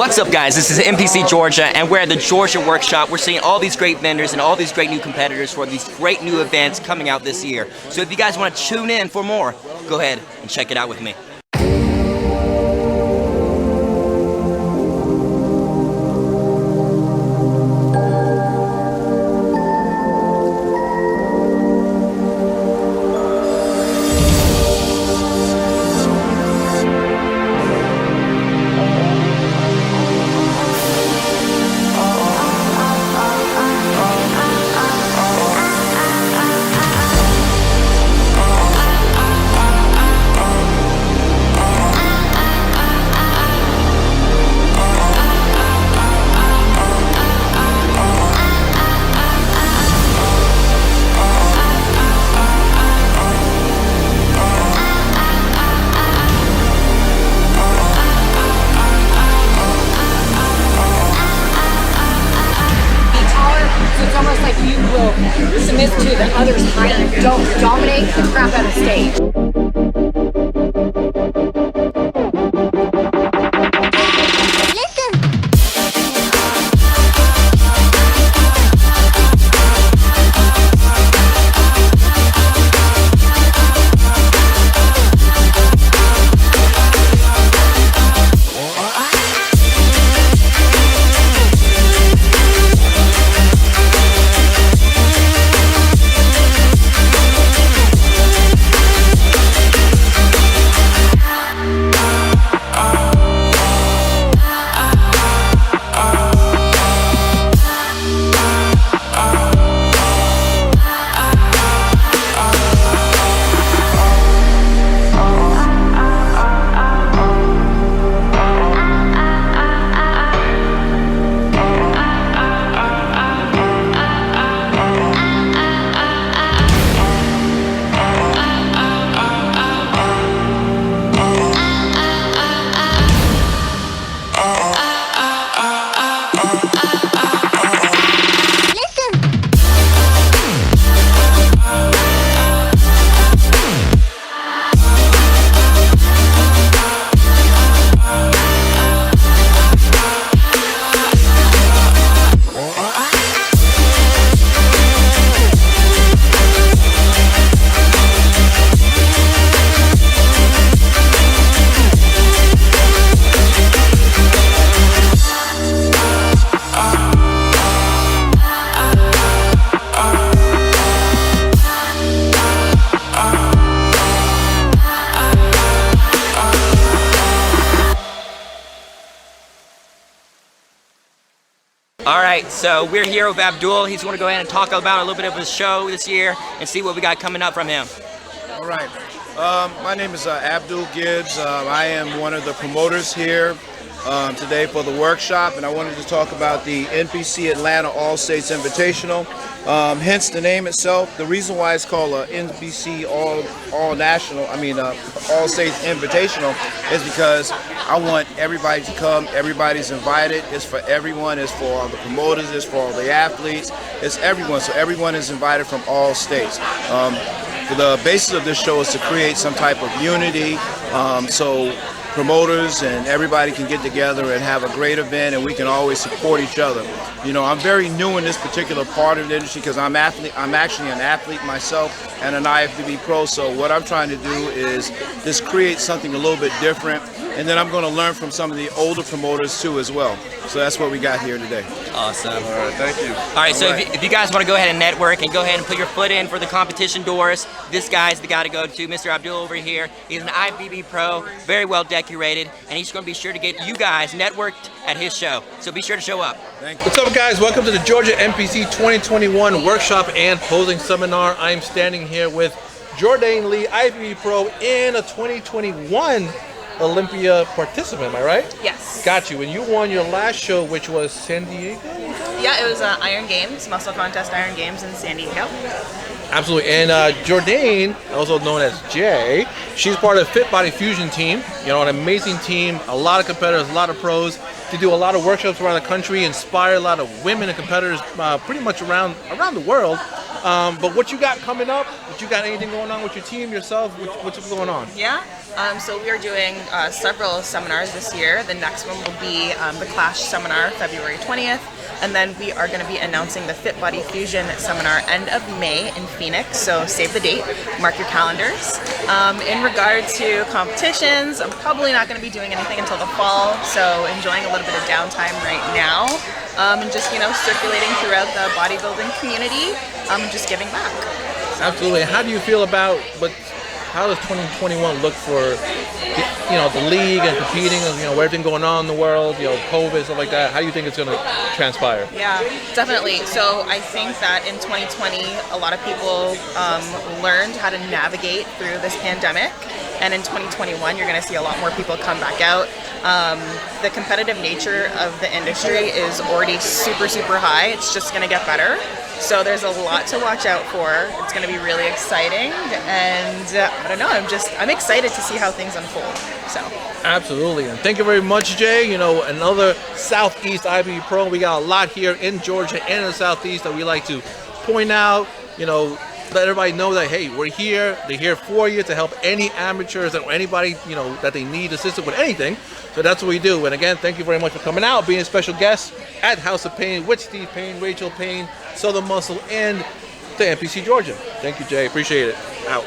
What's up, guys? This is NPC Georgia, and we're at the Georgia Workshop. We're seeing all these great vendors and all these great new competitors for these great new events coming out this year. So if you guys want to tune in for more, go ahead and check it out with me. Submit to the other's height, don't dominate the crap out of stage. Alright, so we're here with Abdul. He's going to go ahead and talk about a little bit of his show this year and see what we got coming up from him. Alright, my name is Abdul Gibbs. I am one of the promoters here today for the workshop, and I wanted to talk about the NPC Atlanta All States Invitational. Hence the name itself. The reason why it's called NPC All States Invitational is because I want everybody to come. Everybody's invited. It's for everyone. It's for all the promoters. It's for all the athletes. It's everyone. So everyone is invited from all states. The basis of this show is to create some type of unity. So promoters and everybody can get together and have a great event, and we can always support each other. You know, I'm very new in this particular part of the industry because I'm actually an athlete myself and an IFBB pro. So what I'm trying to do is just create something a little bit different, and then I'm going to learn from some of the older promoters too as well. So that's what we got here today. Awesome. All right, thank you. All right, so if you guys want to go ahead and network and go ahead and put your foot in for the competition doors, this guy's the guy to go to, Mr. Abdul over here. He's an IFBB pro, very well decorated, and he's going to be sure to get you guys networked at his show. So be sure to show up. Thank you. What's up, guys? Welcome to the Georgia NPC 2021 Workshop and Posing Seminar. I'm standing here with Jordan Lee, IFBB pro, and a 2021 Olympia participant, am I right? Yes. Got you. And you won your last show, which was San Diego? Yeah, it was Iron Games, Muscle Contest Iron Games in San Diego. Absolutely. And Jordan, also known as Jay, she's part of Fit Body Fusion team. You know, an amazing team, a lot of competitors, a lot of pros. They do a lot of workshops around the country, inspire a lot of women and competitors pretty much around the world. But what you got coming up? What you got? Anything going on with your team, yourself? What's going on? Yeah. So we are doing several seminars this year. The next one will be the Clash seminar, February 20th. And then we are going to be announcing the Fit Body Fusion seminar end of May in Phoenix. So save the date, mark your calendars. In regard to competitions, I'm probably not going to be doing anything until the fall. So enjoying a little bit of downtime right now. And just, circulating throughout the bodybuilding community and just giving back. Absolutely. How do you feel about how does 2021 look for the league and competing, with everything going on in the world, COVID, stuff like that? How do you think it's going to transpire? Yeah, definitely. So I think that in 2020, a lot of people learned how to navigate through this pandemic. And in 2021, you're going to see a lot more people come back out. The competitive nature of the industry is already super, super high. It's just going to get better. So there's a lot to watch out for. It's going to be really exciting, and I don't know. I'm excited to see how things unfold. So absolutely, and thank you very much, Jay. Another Southeast IBB Pro. We got a lot here in Georgia and in the Southeast that we like to point out. Let everybody know that, hey, we're here. They're here for you to help any amateurs or anybody, that they need assistance with anything. So that's what we do. And again, thank you very much for coming out, being a special guest at House of Pain with Steve Payne, Rachel Payne, Southern Muscle, and the NPC Georgia. Thank you, Jay. Appreciate it. Out.